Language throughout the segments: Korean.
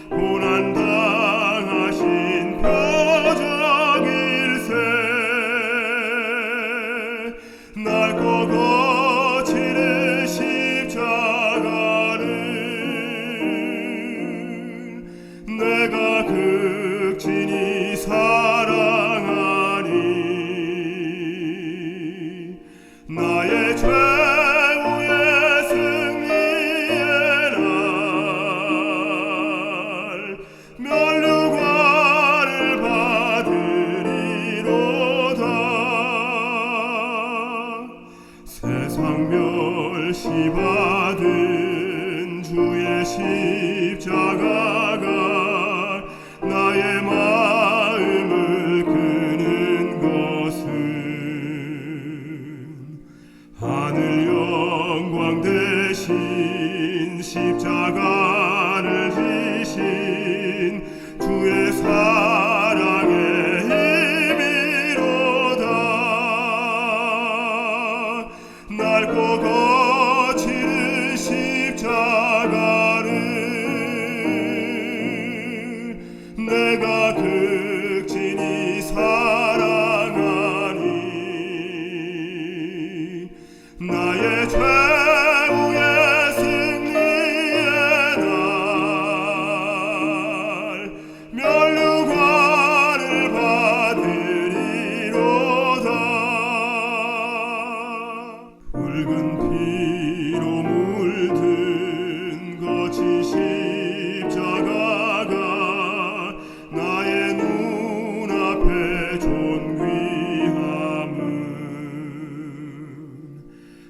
고난당하신 표적일세. 낡고 거칠은 십자가를 내가 극진히 사랑하니 나의 최후의 승리의 날 면류관을 받으리로다. 세상 멸시받은 주의 십자가가 나의 마음을 끄는 것은 하늘 영광 대신 십자가를 지신 주의 사랑의 힘이로다. 낡고 거칠은 십자가를 내가 극진히 사랑하니 나의 최후의 승리의 날 면류관을 받으리로다. 붉은 피로 물든 거친 십자가가 나의 눈앞에 존귀함은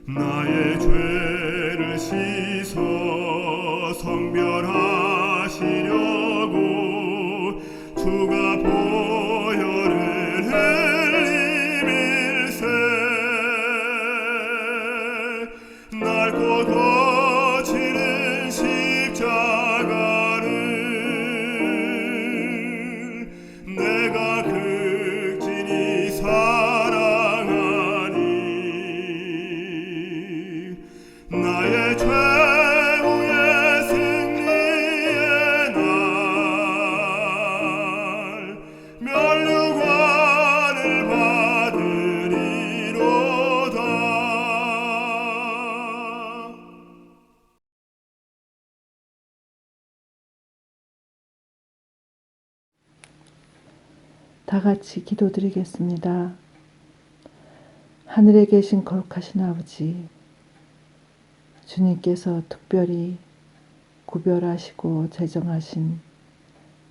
나의 죄를 씻어 성별하시려고 주가 보혈을 흘림일세. 낡고 거칠은 십자가를 내가 극진히 사랑하니 나의 최후의 승리의 날 면류관을 받으리로다. 다 같이 기도드리겠습니다. 하늘에 계신 거룩하신 아버지, 주님께서 특별히 구별하시고 제정하신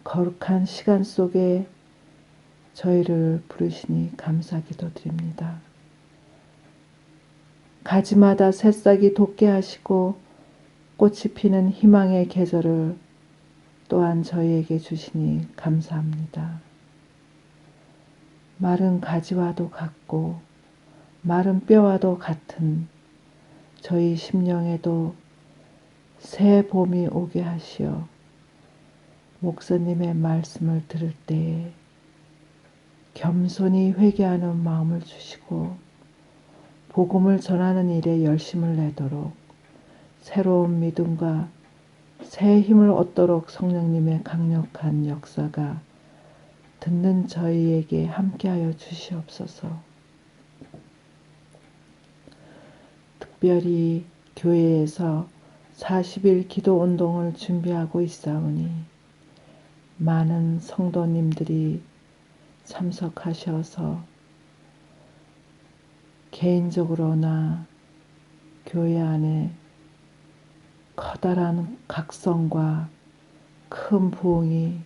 거룩한 시간 속에 저희를 부르시니 감사 기도드립니다. 가지마다 새싹이 돋게 하시고 꽃이 피는 희망의 계절을 또한 저희에게 주시니 감사합니다. 마른 가지와도 같고 마른 뼈와도 같은 저희 심령에도 새 봄이 오게 하시어 목사님의 말씀을 들을 때에 겸손히 회개하는 마음을 주시고 복음을 전하는 일에 열심을 내도록 새로운 믿음과 새 힘을 얻도록 성령님의 강력한 역사가 듣는 저희에게 함께하여 주시옵소서. 특별히 교회에서 40일 기도 운동을 준비하고 있사오니 많은 성도님들이 참석하셔서 개인적으로나 교회 안에 커다란 각성과 큰 부흥이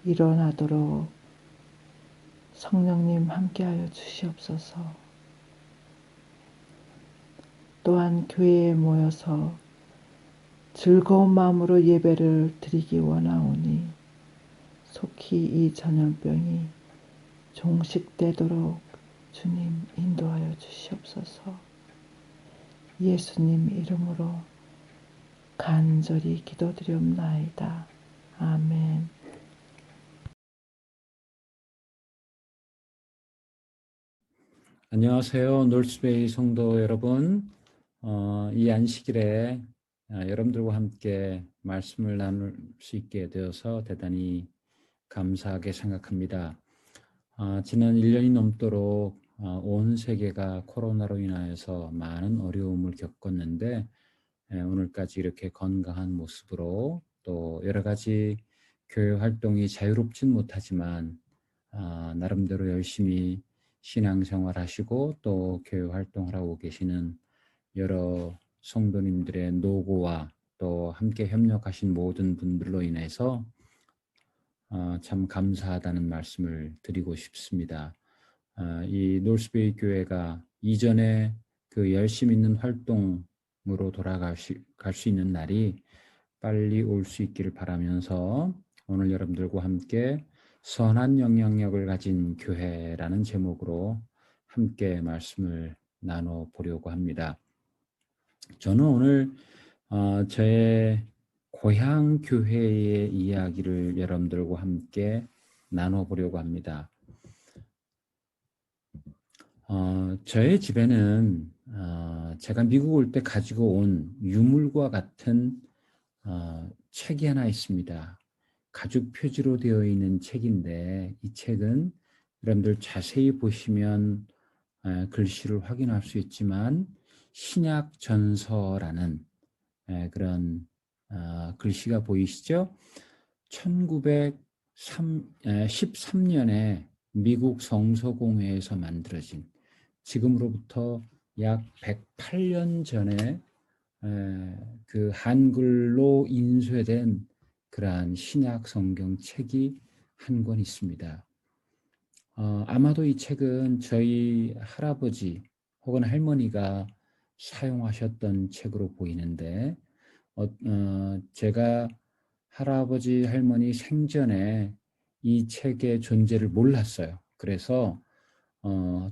일어나도록 성령님 함께하여 주시옵소서. 또한 교회에 모여서 즐거운 마음으로 예배를 드리기 원하오니 속히 이 전염병이 종식되도록 주님 인도하여 주시옵소서. 예수님 이름으로 간절히 기도드리옵나이다. 아멘. 안녕하세요. 놀스베이 성도 여러분. 이 안식일에 여러분들과 함께 말씀을 나눌 수 있게 되어서 대단히 감사하게 생각합니다. 지난 1년이 넘도록 온 세계가 코로나로 인하여서 많은 어려움을 겪었는데 오늘까지 이렇게 건강한 모습으로 또 여러 가지 교회 활동이 자유롭진 못하지만 나름대로 열심히 신앙생활 하시고 또 교회 활동을 하고 계시는 여러 성도님들의 노고와 또 함께 협력하신 모든 분들로 인해서 참 감사하다는 말씀을 드리고 싶습니다. 이 노스베이 교회가 이전에 그 열심 있는 활동으로 돌아갈 수 있는 날이 빨리 올 수 있기를 바라면서 오늘 여러분들과 함께 선한 영향력을 가진 교회라는 제목으로 함께 말씀을 나눠보려고 합니다. 저는 오늘 저의 고향 교회의 이야기를 여러분들과 함께 나눠보려고 합니다. 저의 집에는 제가 미국 올 때 가지고 온 유물과 같은 책이 하나 있습니다. 가죽 표지로 되어 있는 책인데 이 책은 여러분들 자세히 보시면 글씨를 확인할 수 있지만 신약 전서라는 그런 글씨가 보이시죠? 1913년에 미국 성서공회에서 만들어진 지금으로부터 약 108년 전에 그 한글로 인쇄된 그러한 신약 성경 책이 한 권 있습니다. 아마도 이 책은 저희 할아버지 혹은 할머니가 사용하셨던 책으로 보이는데 제가 할아버지 할머니 생전에 이 책의 존재를 몰랐어요. 그래서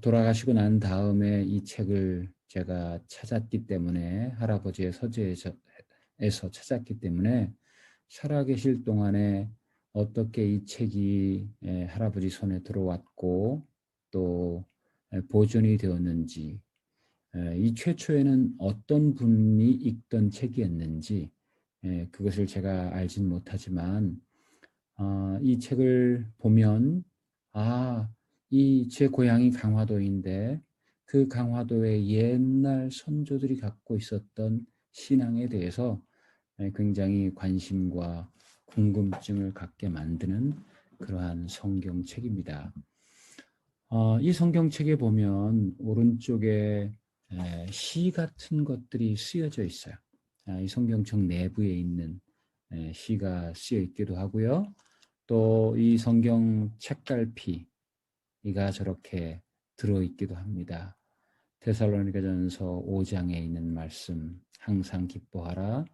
돌아가시고 난 다음에 이 책을 제가 찾았기 때문에 할아버지의 서재에서 찾았기 때문에 살아계실 동안에 어떻게 이 책이 할아버지 손에 들어왔고 또 보존이 되었는지 이 최초에는 어떤 분이 읽던 책이었는지 그것을 제가 알진 못하지만 이 책을 보면 이 제 고향이 강화도인데 그 강화도의 옛날 선조들이 갖고 있었던 신앙에 대해서 굉장히 관심과 궁금증을 갖게 만드는 그러한 성경책입니다. 이 성경책에 보면 오른쪽에 시 같은 것들이 쓰여져 있어요. 이 성경책 내부에 있는 시가 쓰여 있기도 하고요. 또 이 성경 책갈피가 저렇게 들어있기도 합니다. 데살로니가전서 5장에 있는 말씀, 항상 기뻐하라,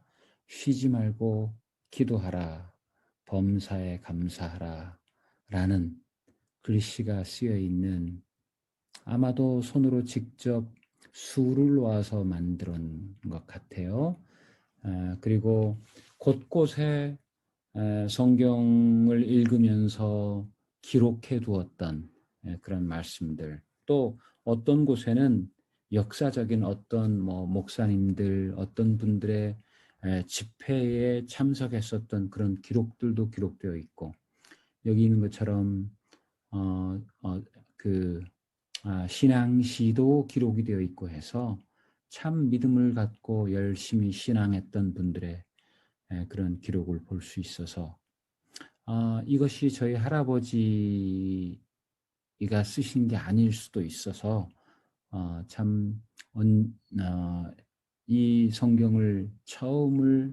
쉬지 말고 기도하라, 범사에 감사하라 라는 글씨가 쓰여 있는 아마도 손으로 직접 수를 놓아서 만든 것 같아요. 그리고 곳곳에 성경을 읽으면서 기록해 두었던 그런 말씀들, 또 어떤 곳에는 역사적인 어떤 목사님들, 어떤 분들의 집회에 참석했었던 그런 기록들도 기록되어 있고, 여기 있는 것처럼 신앙시도 기록이 되어 있고 해서 참 믿음을 갖고 열심히 신앙했던 분들의 그런 기록을 볼 수 있어서 이것이 저희 할아버지가 쓰신 게 아닐 수도 있어서 이 성경을 처음에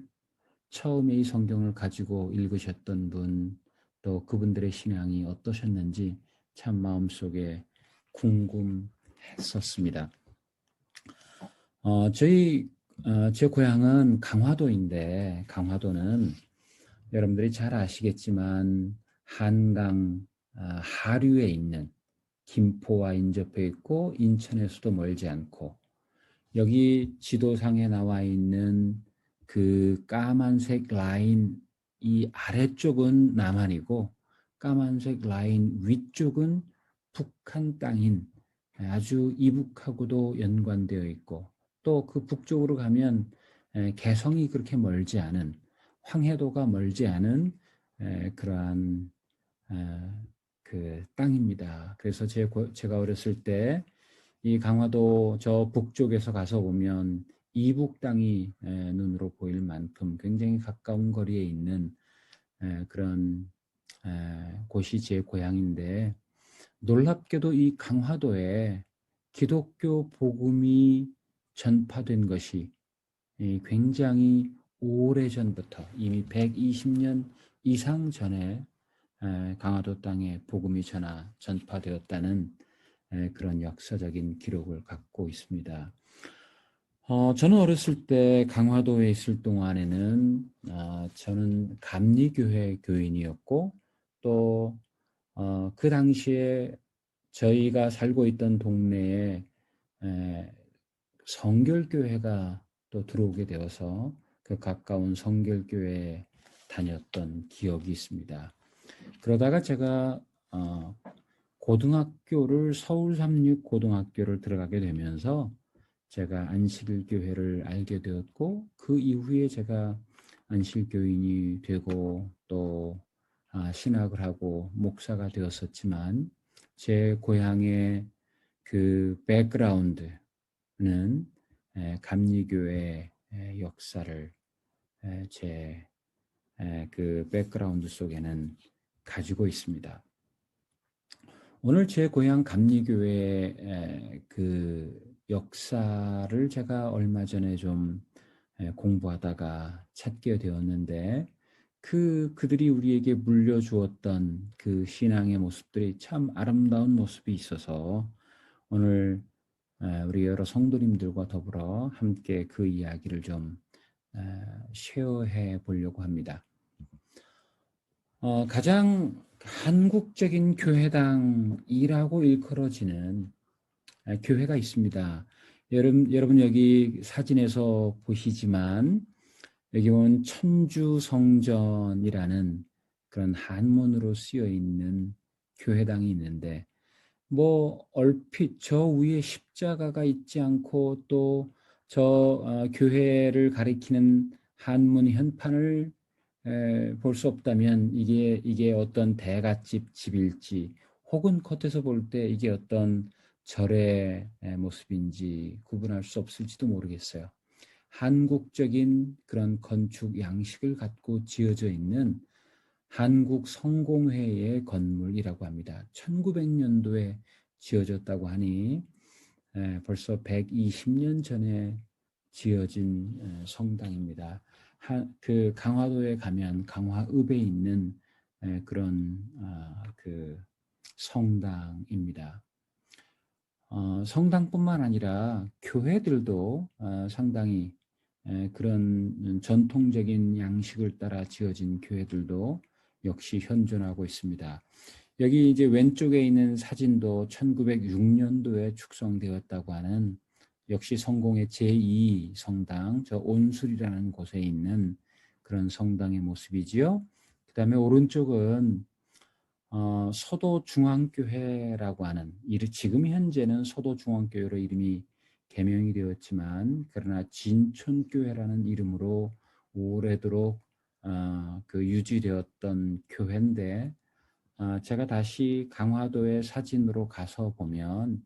이 성경을 가지고 읽으셨던 분, 또 그분들의 신앙이 어떠셨는지 참 마음속에 궁금했었습니다. 제 고향은 강화도인데 강화도는 여러분들이 잘 아시겠지만 한강 하류에 있는 김포와 인접해 있고 인천에서도 멀지 않고 여기 지도상에 나와 있는 그 까만색 라인 이 아래쪽은 남한이고 까만색 라인 위쪽은 북한 땅인 아주 이북하고도 연관되어 있고 또 그 북쪽으로 가면 개성이 그렇게 멀지 않은, 황해도가 멀지 않은 그러한 그 땅입니다. 그래서 제가 어렸을 때 이 강화도 저 북쪽에서 가서 보면 이북 땅이 눈으로 보일 만큼 굉장히 가까운 거리에 있는 그런 곳이 제 고향인데, 놀랍게도 이 강화도에 기독교 복음이 전파된 것이 굉장히 오래전부터, 이미 120년 이상 전에 강화도 땅에 복음이 전파되었다는 그런 역사적인 기록을 갖고 있습니다. 저는 어렸을 때 강화도에 있을 동안에는 저는 감리교회 교인이었고, 또 그 당시에 저희가 살고 있던 동네에 성결교회가 또 들어오게 되어서 그 가까운 성결교회에 다녔던 기억이 있습니다. 그러다가 제가 고등학교를 서울 삼육고등학교를 들어가게 되면서 제가 안식일교회를 알게 되었고, 그 이후에 제가 안식교인이 되고 또 신학을 하고 목사가 되었었지만, 제 고향의 그 백그라운드는 감리교회 역사를 제 그 백그라운드 속에는 가지고 있습니다. 오늘 제 고향 감리교회의 그 역사를 제가 얼마 전에 좀 공부하다가 찾게 되었는데, 그들이 우리에게 물려주었던 그 신앙의 모습들이 참 아름다운 모습이 있어서 오늘 우리 여러 성도님들과 더불어 함께 그 이야기를 좀 쉐어해 보려고 합니다. 가장 한국적인 교회당이라고 일컬어지는 교회가 있습니다. 여러분 여기 사진에서 보시지만, 여기 보면 천주성전이라는 그런 한문으로 쓰여 있는 교회당이 있는데, 뭐 얼핏 저 위에 십자가가 있지 않고 또 저 교회를 가리키는 한문 현판을 볼 수 없다면, 이게 어떤 대갓집 집일지, 혹은 겉에서 볼 때 이게 어떤 절의 모습인지 구분할 수 없을지도 모르겠어요. 한국적인 그런 건축 양식을 갖고 지어져 있는 한국 성공회의 건물이라고 합니다. 1900년도에 지어졌다고 하니 벌써 120년 전에 지어진 성당입니다. 그 강화도에 가면 강화읍에 있는 그런 그 성당입니다. 성당뿐만 아니라 교회들도 상당히 그런 전통적인 양식을 따라 지어진 교회들도 역시 현존하고 있습니다. 여기 이제 왼쪽에 있는 사진도 1906년도에 축성되었다고 하는, 역시 성공의 제2 성당, 저 온술이라는 곳에 있는 그런 성당의 모습이지요. 그 다음에 오른쪽은 서도중앙교회라고 하는, 지금 현재는 서도중앙교회로 이름이 개명이 되었지만, 그러나 진촌교회라는 이름으로 오래도록 그 유지되었던 교회인데, 제가 다시 강화도의 사진으로 가서 보면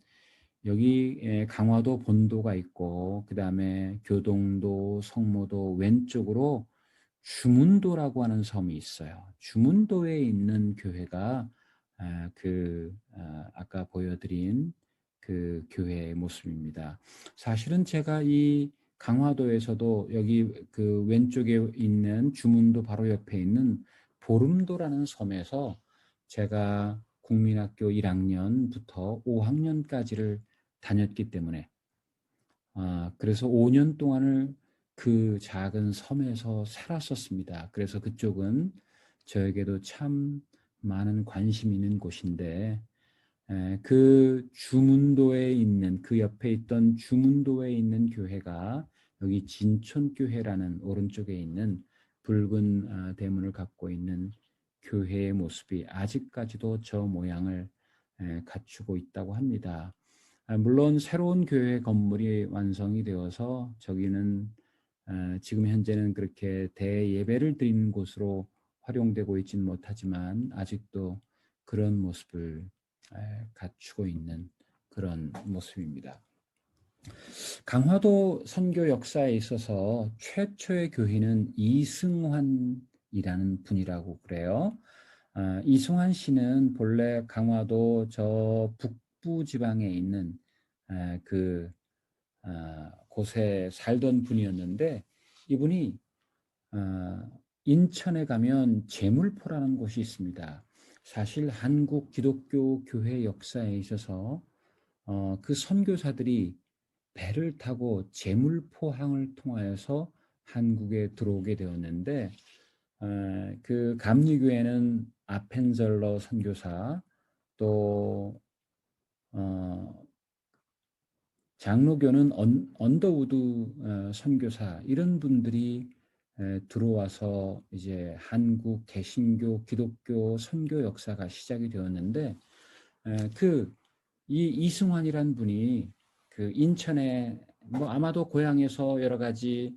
여기 강화도 본도가 있고, 그 다음에 교동도, 성모도 왼쪽으로 주문도라고 하는 섬이 있어요. 주문도에 있는 교회가 아까 보여드린 그 교회의 모습입니다. 사실은 제가 이 강화도에서도 여기 그 왼쪽에 있는 주문도 바로 옆에 있는 보름도라는 섬에서 제가 국민학교 1학년부터 5학년까지를 다녔기 때문에, 그래서 5년 동안을 그 작은 섬에서 살았었습니다. 그래서 그쪽은 저에게도 참 많은 관심 있는 곳인데, 그 주문도에 있는, 그 옆에 있던 주문도에 있는 교회가 여기 진촌교회라는 오른쪽에 있는 붉은 대문을 갖고 있는 교회의 모습이 아직까지도 저 모양을 갖추고 있다고 합니다. 물론 새로운 교회 건물이 완성이 되어서 저기는 지금 현재는 그렇게 대예배를 드리는 곳으로 활용되고 있지는 못하지만 아직도 그런 모습을 갖추고 있는 그런 모습입니다. 강화도 선교 역사에 있어서 최초의 교인은 이승환이라는 분이라고 그래요. 이승환 씨는 본래 강화도 저 북부 지방에 있는 그 곳에 살던 분이었는데 이분이 인천에 가면 제물포라는 곳이 있습니다. 사실 한국 기독교 교회 역사에 있어서 그 선교사들이 배를 타고 제물포항을 통하여서 한국에 들어오게 되었는데 그 감리교회는 아펜젤러 선교사 또 장로교는 언더우드 선교사 이런 분들이 들어와서 이제 한국 개신교 기독교 선교 역사가 시작이 되었는데 그 이 이승환이란 분이 그 인천에 뭐 아마도 고향에서 여러 가지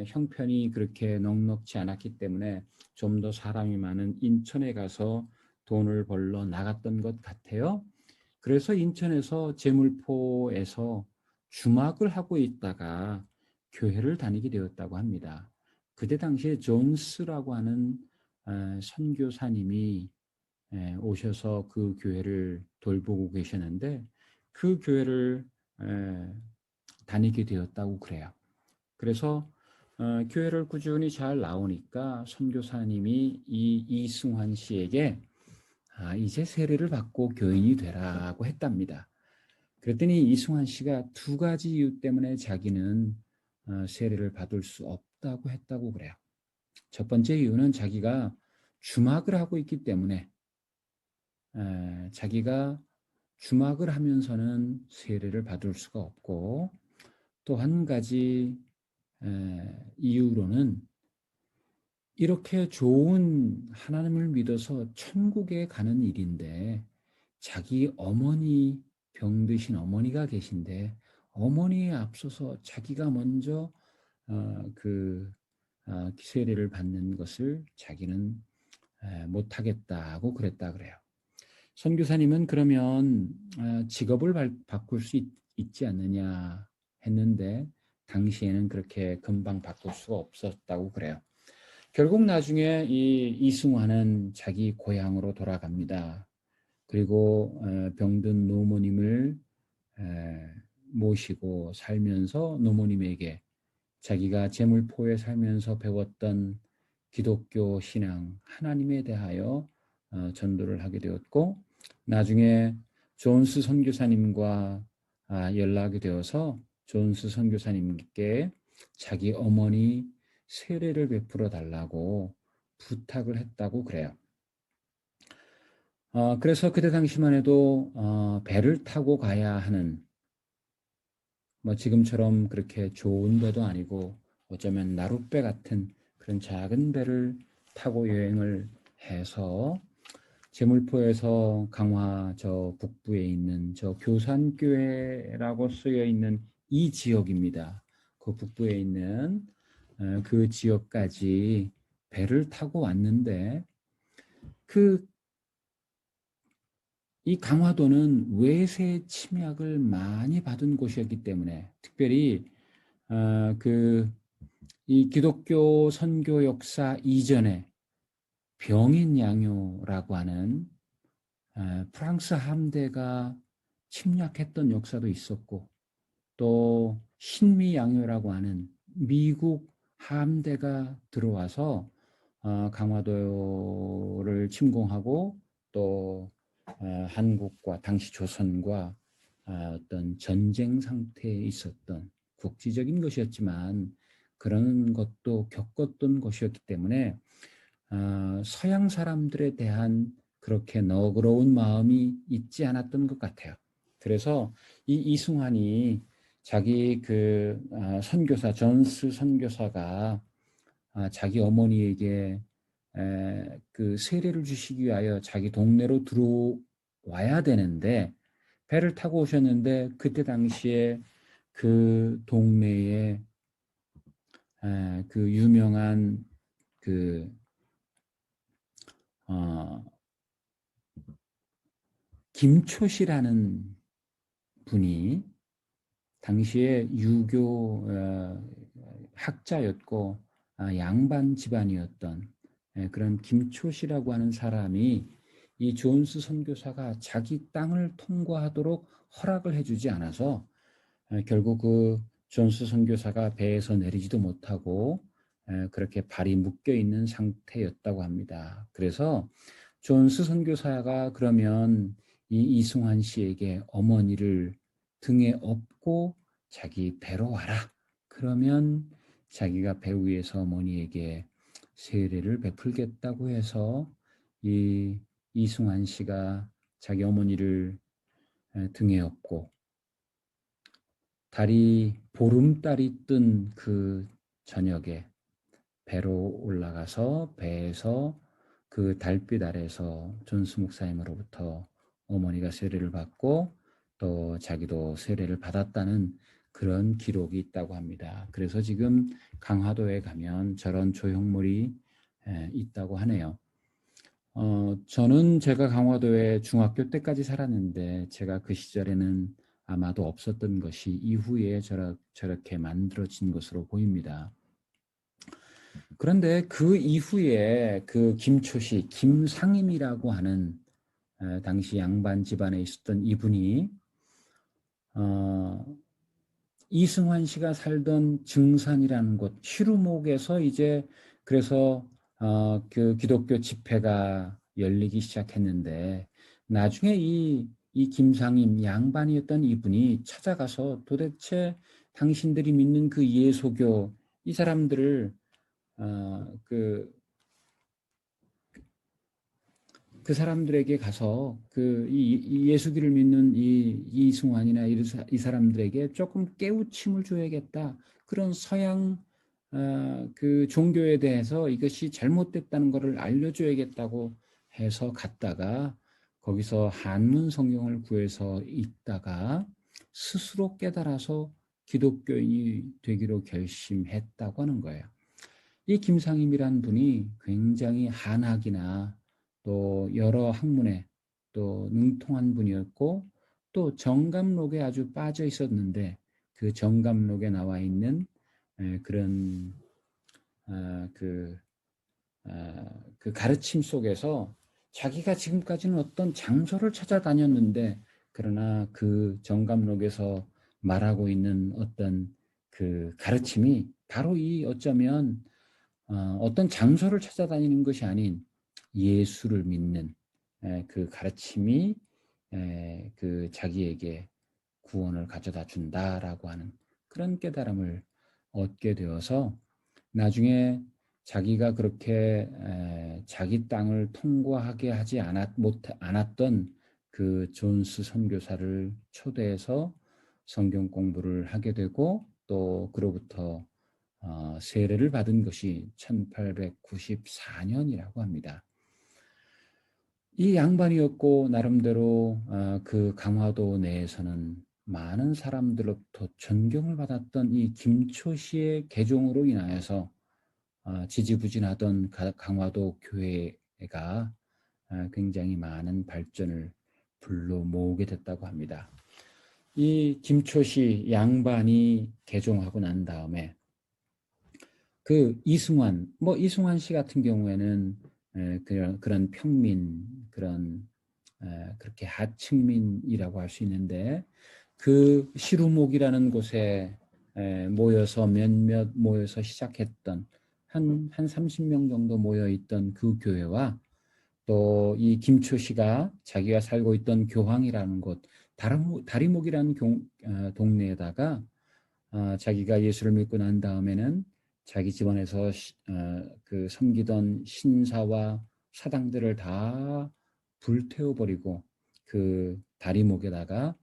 형편이 그렇게 넉넉지 않았기 때문에 좀 더 사람이 많은 인천에 가서 돈을 벌러 나갔던 것 같아요. 그래서 인천에서 제물포에서 주막을 하고 있다가 교회를 다니게 되었다고 합니다. 그때 당시에 존스라고 하는 선교사님이 오셔서 그 교회를 돌보고 계셨는데 그 교회를 다니게 되었다고 그래요. 그래서 교회를 꾸준히 잘 나오니까 선교사님이 이 이승환 씨에게 이제 세례를 받고 교인이 되라고 했답니다. 그랬더니 이승환 씨가 두 가지 이유 때문에 자기는 세례를 받을 수 없다고 했다고 그래요. 첫 번째 이유는 자기가 주막을 하고 있기 때문에 자기가 주막을 하면서는 세례를 받을 수가 없고 또 한 가지 이유로는 이렇게 좋은 하나님을 믿어서 천국에 가는 일인데 자기 어머니 병드신 어머니가 계신데 어머니에 앞서서 자기가 먼저 세례를 받는 것을 자기는 못하겠다고 그랬다 그래요. 선교사님은 그러면 직업을 바꿀 수 있지 않느냐 했는데 당시에는 그렇게 금방 바꿀 수가 없었다고 그래요. 결국 나중에 이 이승환은 자기 고향으로 돌아갑니다. 그리고 병든 노모님을 모시고 살면서 노모님에게 자기가 제물포에 살면서 배웠던 기독교 신앙 하나님에 대하여 전도를 하게 되었고 나중에 존스 선교사님과 연락이 되어서 존스 선교사님께 자기 어머니 세례를 베풀어 달라고 부탁을 했다고 그래요. 그래서 그때 당시만 해도 배를 타고 가야 하는 뭐 지금처럼 그렇게 좋은 배도 아니고 어쩌면 나룻배 같은 그런 작은 배를 타고 여행을 해서 제물포에서 강화 저 북부에 있는 저 교산교회라고 쓰여 있는 이 지역입니다. 그 북부에 있는 그 지역까지 배를 타고 왔는데 이 강화도는 외세 침략을 많이 받은 곳이었기 때문에 특별히 이 기독교 선교 역사 이전에 병인 양요라고 하는 프랑스 함대가 침략했던 역사도 있었고 또 신미 양요라고 하는 미국 함대가 들어와서 강화도를 침공하고 또 한국과 당시 조선과 어떤 전쟁 상태에 있었던 국지적인 것이었지만 그런 것도 겪었던 것이었기 때문에 서양 사람들에 대한 그렇게 너그러운 마음이 있지 않았던 것 같아요. 그래서 이 이승환이 자기 선교사 존스 선교사가 자기 어머니에게 그 세례를 주시기 위하여 자기 동네로 들어와야 되는데 배를 타고 오셨는데 그때 당시에 그 동네에 그 유명한 그 어, 김초시라는 분이 당시에 유교 학자였고 양반 집안이었던 그런 김초시라고 하는 사람이 이 존스 선교사가 자기 땅을 통과하도록 허락을 해주지 않아서 결국 그 존스 선교사가 배에서 내리지도 못하고 그렇게 발이 묶여 있는 상태였다고 합니다. 그래서 존스 선교사가 그러면 이 이승환 씨에게 어머니를 등에 업고 자기 배로 와라. 그러면 자기가 배 위에서 어머니에게 세례를 베풀겠다고 해서 이 이승환 씨가 자기 어머니를 등에 업고 보름달이 뜬 그 저녁에 배로 올라가서 배에서 그 달빛 아래서 존스 목사님으로부터 어머니가 세례를 받고 또 자기도 세례를 받았다는 그런 기록이 있다고 합니다. 그래서 지금 강화도에 가면 저런 조형물이 있다고 하네요. 저는 제가 강화도에 중학교 때까지 살았는데 제가 그 시절에는 아마도 없었던 것이 이후에 저렇게 만들어진 것으로 보입니다. 그런데 그 이후에 그 김초시, 김상임이라고 하는 당시 양반 집안에 있었던 이분이 이승환 씨가 살던 증산이라는 곳, 시루목에서 이제 그래서 그 기독교 집회가 열리기 시작했는데 나중에 이 김상임 양반이었던 이분이 찾아가서 도대체 당신들이 믿는 그 예수교 이 사람들을 그 사람들에게 가서 이 예수기를 믿는 이승환이나 이 사람들에게 조금 깨우침을 줘야겠다. 그런 서양 그 종교에 대해서 이것이 잘못됐다는 것을 알려줘야겠다고 해서 갔다가 거기서 한문 성경을 구해서 읽다가 스스로 깨달아서 기독교인이 되기로 결심했다고 하는 거예요. 이 김상임이란 분이 굉장히 한학이나 또 여러 학문에 또 능통한 분이었고 또 정감록에 아주 빠져 있었는데 그 정감록에 나와 있는 그런 그 가르침 속에서 자기가 지금까지는 어떤 장소를 찾아다녔는데 그러나 그 정감록에서 말하고 있는 어떤 그 가르침이 바로 이 어쩌면 어떤 장소를 찾아다니는 것이 아닌 예수를 믿는 그 가르침이 그 자기에게 구원을 가져다 준다라고 하는 그런 깨달음을 얻게 되어서 나중에 자기가 그렇게 자기 땅을 통과하게 하지 않았던 그 존스 선교사를 초대해서 성경 공부를 하게 되고 또 그로부터 세례를 받은 것이 1894년이라고 합니다. 이 양반이었고 나름대로 그 강화도 내에서는 많은 사람들로부터 존경을 받았던 이 김초시의 개종으로 인하여서 지지부진하던 강화도 교회가 굉장히 많은 발전을 불러 모으게 됐다고 합니다. 이 김초시 양반이 개종하고 난 다음에 그 이승환 씨 같은 경우에는 그런 평민, 그렇게 하층민이라고 할 수 있는데 그 시루목이라는 곳에 몇몇 모여서 시작했던 한 30명 정도 모여 있던 그 교회와 또 이 김초 씨가 자기가 살고 있던 교황이라는 곳, 다리목이라는 동네에다가 자기가 예수를 믿고 난 다음에는 자기 집안에서 그 섬기던 신사와 사당들을 다 불태워버리고 그 다리목에다가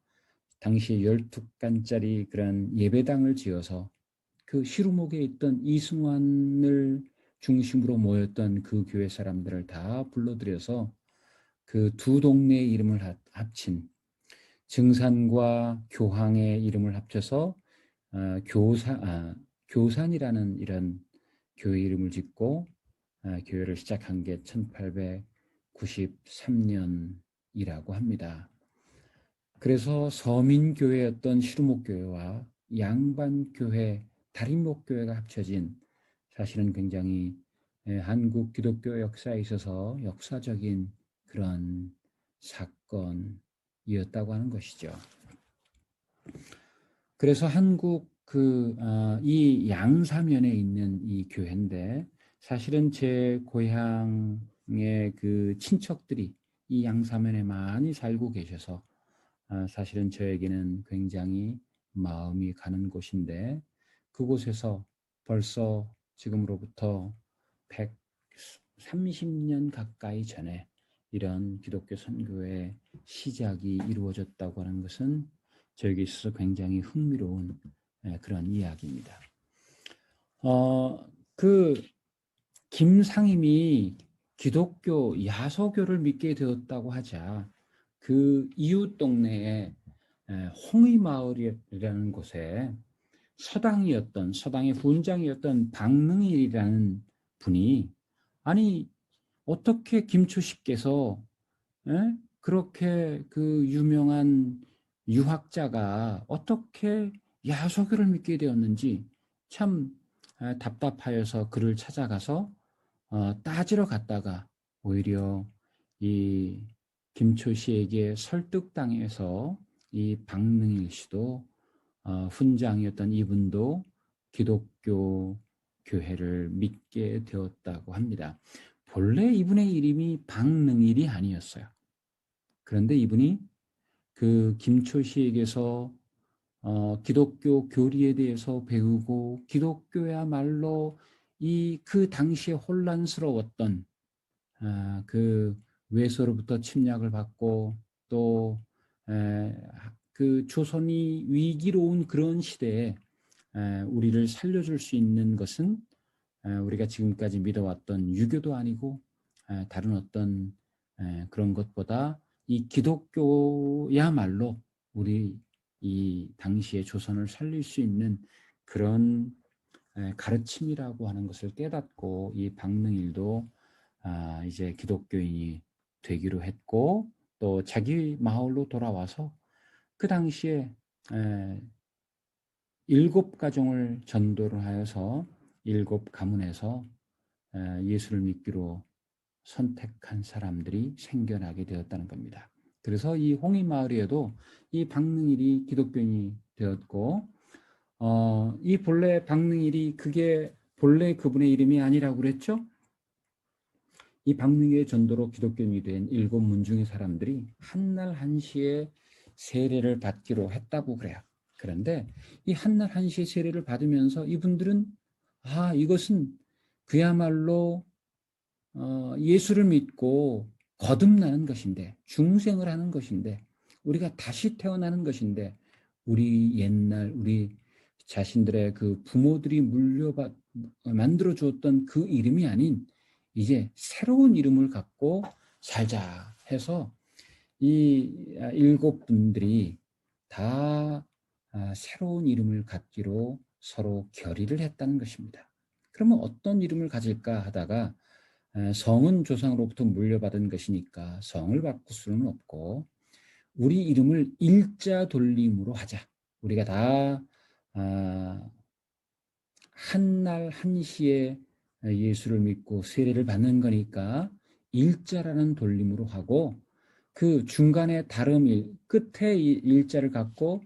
당시 12칸짜리 그런 예배당을 지어서 그 시루목에 있던 이승환을 중심으로 모였던 그 교회 사람들을 다 불러들여서 그 두 동네의 이름을 합친 증산과 교황의 이름을 합쳐서 교산이라는 이런 교회 이름을 짓고 교회를 시작한 게 1893년이라고 합니다. 그래서 서민교회였던 시루목교회와 양반교회, 다림목교회가 합쳐진 사실은 굉장히 한국 기독교 역사에 있어서 역사적인 그런 사건이었다고 하는 것이죠. 그래서 한국 이 양사면에 있는 이 교회인데 사실은 제 고향의 그 친척들이 이 양사면에 많이 살고 계셔서 사실은 저에게는 굉장히 마음이 가는 곳인데 그곳에서 벌써 지금으로부터 130년 가까이 전에 이런 기독교 선교의 시작이 이루어졌다고 하는 것은 저에게 있어서 굉장히 흥미로운 그런 이야기입니다. 그 김상임이 기독교 야소교를 믿게 되었다고 하자 그 이웃 동네에 홍의마을이라는 곳에 서당의 훈장이었던 박능일이라는 분이 아니 어떻게 김초식께서 그렇게 그 유명한 유학자가 어떻게 야소교를 믿게 되었는지 참 답답하여서 그를 찾아가서 따지러 갔다가 오히려 이 김초시에게 설득당해서 이 박능일 씨도 훈장이었던 이분도 기독교 교회를 믿게 되었다고 합니다. 본래 이분의 이름이 박능일이 아니었어요. 그런데 이분이 그 김초시에게서 기독교 교리에 대해서 배우고 기독교야말로 그 당시에 혼란스러웠던 그 외서로부터 침략을 받고 또 그 조선이 위기로운 그런 시대에 우리를 살려줄 수 있는 것은 우리가 지금까지 믿어왔던 유교도 아니고 다른 어떤 그런 것보다 이 기독교야말로 우리 이 당시의 조선을 살릴 수 있는 그런 가르침이라고 하는 것을 깨닫고 이 박능일도 이제 기독교인이 되기로 했고 또 자기 마을로 돌아와서 그 당시에 7가정을 전도를 하여서 7가문에서 예수를 믿기로 선택한 사람들이 생겨나게 되었다는 겁니다. 그래서 이 홍의마을에도 이 박능일이 기독교인이 되었고 이 본래 박능일이 그게 본래 그분의 이름이 아니라고 그랬죠? 이 박능일의 전도로 기독교인이 된 7문중의 사람들이 한날 한시에 세례를 받기로 했다고 그래요. 그런데 이 한날 한시에 세례를 받으면서 이분들은 이것은 그야말로 예수를 믿고 거듭나는 것인데 중생을 하는 것인데 우리가 다시 태어나는 것인데 우리 자신들의 그 부모들이 만들어 주었던 그 이름이 아닌 이제 새로운 이름을 갖고 살자 해서 이 7분들이 다 새로운 이름을 갖기로 서로 결의를 했다는 것입니다. 그러면 어떤 이름을 가질까 하다가 성은 조상으로부터 물려받은 것이니까 성을 바꿀 수는 없고 우리 이름을 일자 돌림으로 하자. 우리가 다 한날 한시에 예수를 믿고 세례를 받는 거니까 일자라는 돌림으로 하고 그 중간에 끝에 일자를 갖고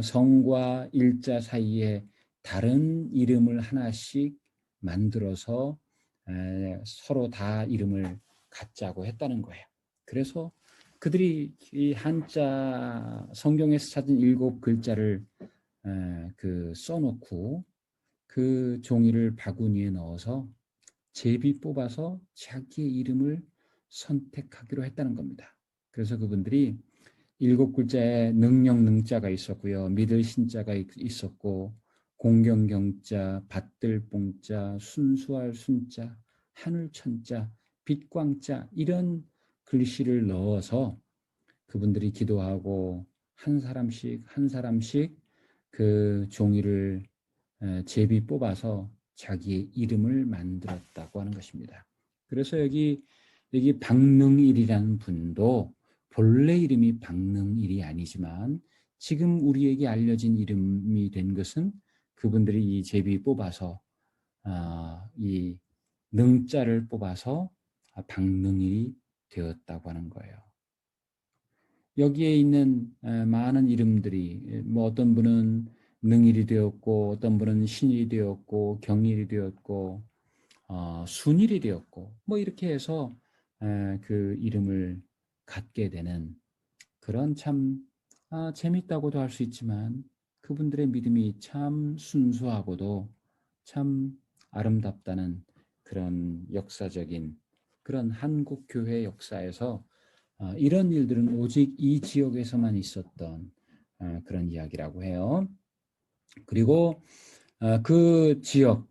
성과 일자 사이에 다른 이름을 하나씩 만들어서 서로 다 이름을 갖자고 했다는 거예요. 그래서 그들이 이 한자 성경에서 찾은 7글자를 써놓고 그 종이를 바구니에 넣어서 제비 뽑아서 자기의 이름을 선택하기로 했다는 겁니다. 그래서 그분들이 7글자에 능력 능자가 있었고요. 믿을 신자가 있었고 공경경자, 받들 봉자, 순수할 순자, 하늘 천자, 빛광자 이런 글씨를 넣어서 그분들이 기도하고 한 사람씩 그 종이를 제비 뽑아서 자기의 이름을 만들었다고 하는 것입니다. 그래서 여기 박능일이라는 분도 본래 이름이 박능일이 아니지만 지금 우리에게 알려진 이름이 된 것은 그분들이 이 제비 뽑아서 이 능자를 뽑아서 박능일이 되었다고 하는 거예요. 여기에 있는 많은 이름들이 뭐 어떤 분은 능일이 되었고 어떤 분은 신일이 되었고 경일이 되었고 순일이 되었고 뭐 이렇게 해서 그 이름을 갖게 되는 그런 참 재밌다고도 할 수 있지만 그분들의 믿음이 참 순수하고도 참 아름답다는 그런 역사적인 그런 한국 교회 역사에서 이런 일들은 오직 이 지역에서만 있었던 그런 이야기라고 해요. 그리고 그 지역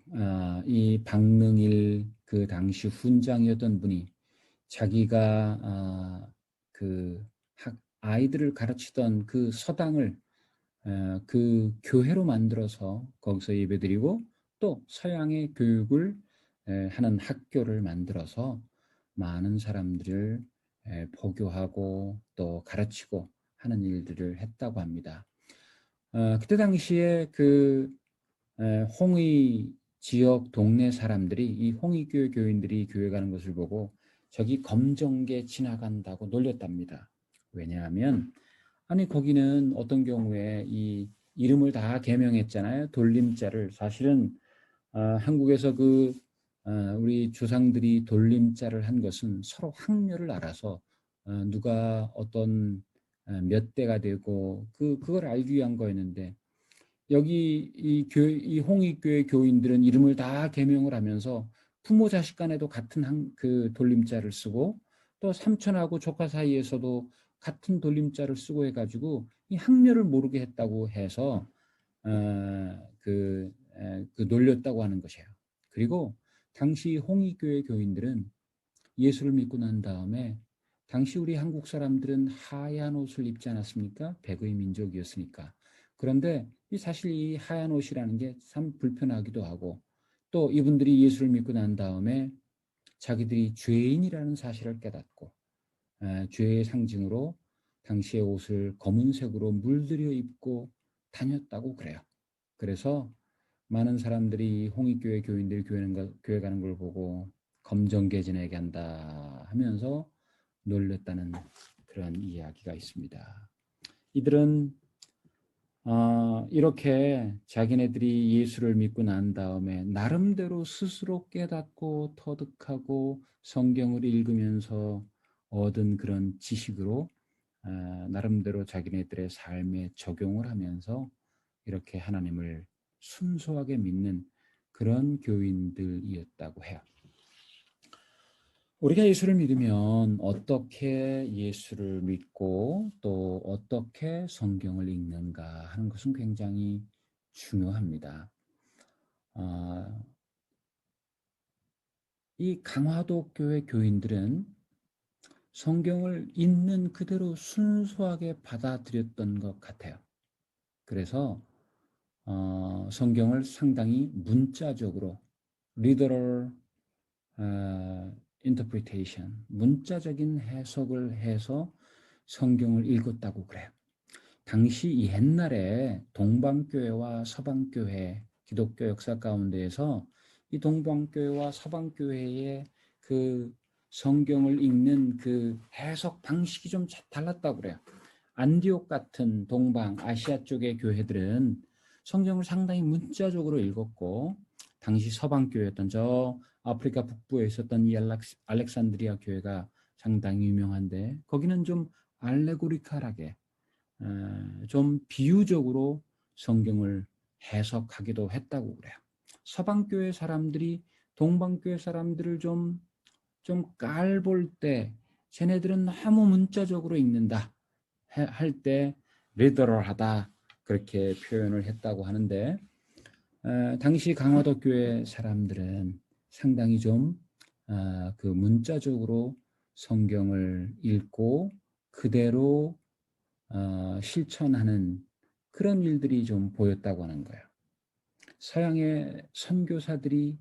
이 박능일 그 당시 훈장이었던 분이 자기가 그 아이들을 가르치던 그 서당을 그 교회로 만들어서 거기서 예배드리고 또 서양의 교육을 하는 학교를 만들어서 많은 사람들을 보교하고 또 가르치고 하는 일들을 했다고 합니다. 그때 당시에 그 홍의 지역 동네 사람들이 이 홍의교회 교인들이 교회 가는 것을 보고 저기 검정개 지나간다고 놀렸답니다. 왜냐하면 아니 거기는 어떤 경우에 이 이름을 다 개명했잖아요. 돌림자를 사실은 한국에서 우리 조상들이 돌림자를 한 것은 서로 학렬을 알아서 누가 어떤 몇 대가 되고 그걸 알기 위한 거였는데 여기 이 홍익교회 교인들은 이름을 다 개명을 하면서 부모 자식 간에도 같은 그 돌림자를 쓰고 또 삼촌하고 조카 사이에서도 같은 돌림자를 쓰고 해가지고 이 학렬을 모르게 했다고 해서 그 놀렸다고 하는 것이에요. 그리고 당시 홍익교회 교인들은 예수를 믿고 난 다음에 당시 우리 한국 사람들은 하얀 옷을 입지 않았습니까? 백의 민족이었으니까. 그런데 사실 이 하얀 옷이라는 게 참 불편하기도 하고 또 이분들이 예수를 믿고 난 다음에 자기들이 죄인이라는 사실을 깨닫고 죄의 상징으로 당시의 옷을 검은색으로 물들여 입고 다녔다고 그래요. 그래서 많은 사람들이 홍익교회 교인들이 교회 가는 걸 보고 검정개 지내게 한다 하면서 놀렸다는 그런 이야기가 있습니다. 이들은 이렇게 자기네들이 예수를 믿고 난 다음에 나름대로 스스로 깨닫고 터득하고 성경을 읽으면서 얻은 그런 지식으로 나름대로 자기네들의 삶에 적용을 하면서 이렇게 하나님을 순수하게 믿는 그런 교인들이었다고 해요. 우리가 예수를 믿으면 어떻게 예수를 믿고 또 어떻게 성경을 읽는가 하는 것은 굉장히 중요합니다. 이 강화도 교회 교인들은 성경을 있는 그대로 순수하게 받아들였던 것 같아요. 그래서 성경을 상당히 문자적으로 literal interpretation, 문자적인 해석을 해서 성경을 읽었다고 그래요. 당시 이 옛날에 동방교회와 서방교회, 기독교 역사 가운데에서 이 동방교회와 서방교회의 그 성경을 읽는 그 해석 방식이 좀 달랐다고 그래요. 안디옥 같은 동방 아시아 쪽의 교회들은 성경을 상당히 문자적으로 읽었고 당시 서방교회였던 저 아프리카 북부에 있었던 이 알렉산드리아 교회가 상당히 유명한데 거기는 좀 알레고리칼하게 좀 비유적으로 성경을 해석하기도 했다고 그래요. 서방교회 사람들이 동방교회 사람들을 좀 깔볼 때 쟤네들은 너무 문자적으로 읽는다 할 때 리더럴하다 그렇게 표현을 했다고 하는데 당시 강화도 교회 사람들은 상당히 좀 그 문자적으로 성경을 읽고 그대로 실천하는 그런 일들이 좀 보였다고 하는 거예요. 서양의 선교사들이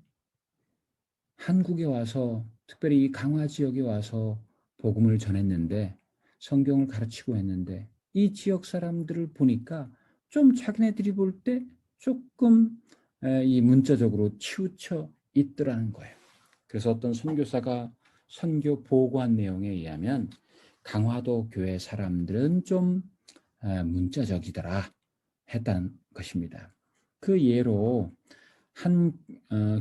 한국에 와서 특별히 이 강화 지역에 와서 복음을 전했는데 성경을 가르치고 했는데 이 지역 사람들을 보니까 좀 자기네들이 볼 때 조금 이 문자적으로 치우쳐 있더라는 거예요. 그래서 어떤 선교사가 선교 보고한 내용에 의하면 강화도 교회 사람들은 좀 문자적이더라 했다는 것입니다. 그 예로 한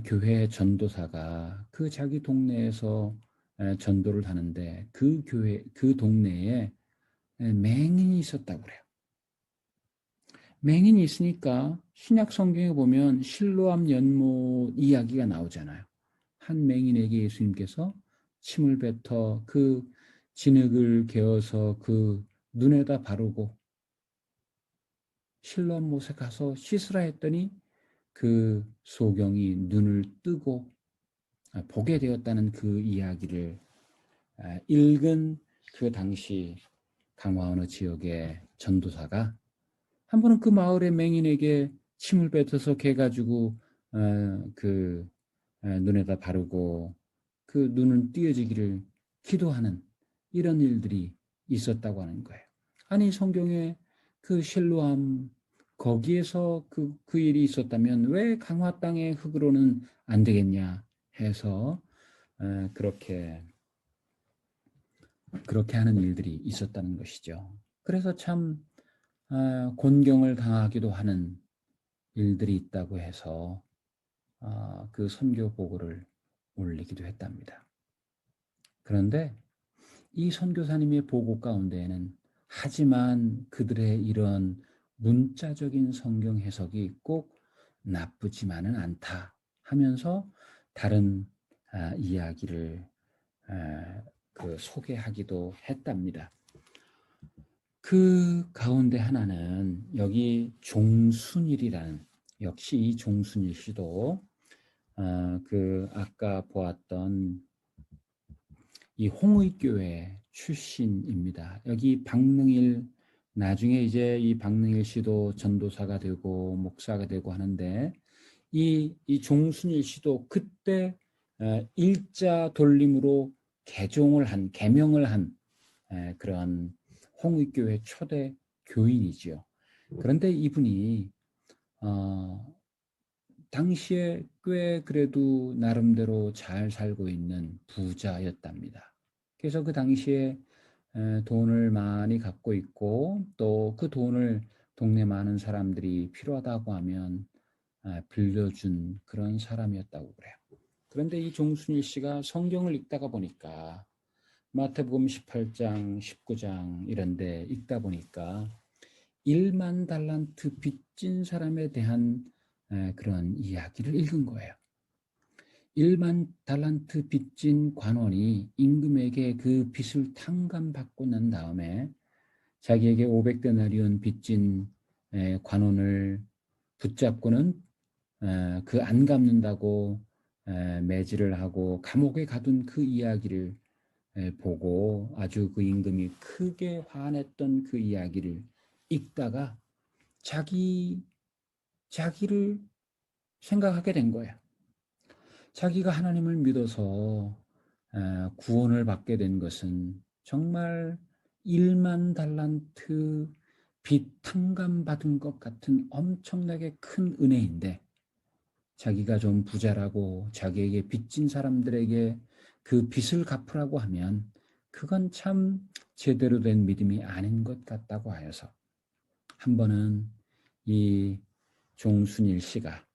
교회 전도사가 그 자기 동네에서 전도를 하는데 그 교회 그 동네에 맹인이 있었다고 그래요. 맹인이 있으니까 신약 성경에 보면 실로암 연못 이야기가 나오잖아요. 한 맹인에게 예수님께서 침을 뱉어 그 진흙을 개어서 그 눈에다 바르고 실로암 못에 가서 씻으라 했더니 그 소경이 눈을 뜨고 보게 되었다는 그 이야기를 읽은 그 당시 강화 어느 지역의 전도사가 한 번은 그 마을의 맹인에게 침을 뱉어서 개 가지고 그 눈에다 바르고 그 눈은 띄어지기를 기도하는 이런 일들이 있었다고 하는 거예요. 아니 성경에 그 실로암 거기에서 그 일이 있었다면 왜 강화 땅의 흙으로는 안 되겠냐 해서 그렇게 하는 일들이 있었다는 것이죠. 그래서 참 곤경을 당하기도 하는 일들이 있다고 해서 그 선교 보고를 올리기도 했답니다. 그런데 이 선교사님의 보고 가운데에는 하지만 그들의 이런 문자적인 성경 해석이 꼭 나쁘지만은 않다 하면서 다른 이야기를 소개하기도 했답니다. 그 가운데 하나는 여기 종순일이라는 역시 이 종순일 씨도 그 아까 보았던 이 홍의교회 출신입니다. 여기 박능일 나중에 이제 이 박능일 씨도 전도사가 되고 목사가 되고 하는데 이 종순일 씨도 그때 일자 돌림으로 개명을 한 그런 홍의교회 초대 교인이지요. 그런데 이분이 당시에 꽤 그래도 나름대로 잘 살고 있는 부자였답니다. 그래서 그 당시에 돈을 많이 갖고 있고 또 그 돈을 동네 많은 사람들이 필요하다고 하면 빌려준 그런 사람이었다고 그래요. 그런데 이 종순일 씨가 성경을 읽다가 보니까 마태복음 18장, 19장 이런 데 읽다 보니까 1만 달란트 빚진 사람에 대한 그런 이야기를 읽은 거예요. 1만 달란트 빚진 관원이 임금에게 그 빚을 탕감받고 난 다음에 자기에게 500데나리온 빚진 관원을 붙잡고는 그 안 갚는다고 매질을 하고 감옥에 가둔 그 이야기를 보고 아주 그 임금이 크게 화냈던 그 이야기를 읽다가 자기를 생각하게 된 거예요. 자기가 하나님을 믿어서 구원을 받게 된 것은 정말 1만 달란트 빚 탕감받은 것 같은 엄청나게 큰 은혜인데 자기가 좀 부자라고 자기에게 빚진 사람들에게 그 빚을 갚으라고 하면 그건 참 제대로 된 믿음이 아닌 것 같다고 하여서 한 번은 이 종순일 씨가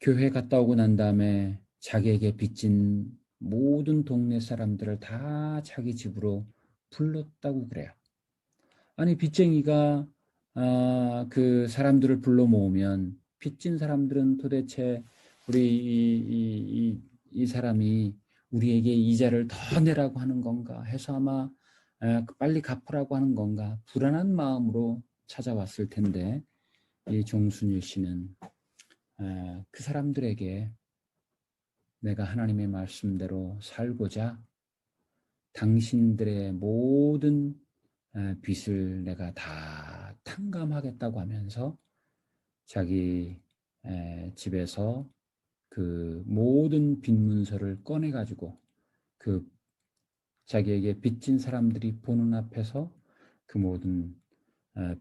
교회 갔다 오고 난 다음에 자기에게 빚진 모든 동네 사람들을 다 자기 집으로 불렀다고 그래요. 아니 빚쟁이가 그 사람들을 불러 모으면 빚진 사람들은 도대체 우리 이 사람이 우리에게 이자를 더 내라고 하는 건가 해서 아마 빨리 갚으라고 하는 건가 불안한 마음으로 찾아왔을 텐데 이 종순일 씨는 그 사람들에게 내가 하나님의 말씀대로 살고자 당신들의 모든 빚을 내가 다 탕감하겠다고 하면서 자기 집에서 그 모든 빚 문서를 꺼내 가지고 그 자기에게 빚진 사람들이 보는 앞에서 그 모든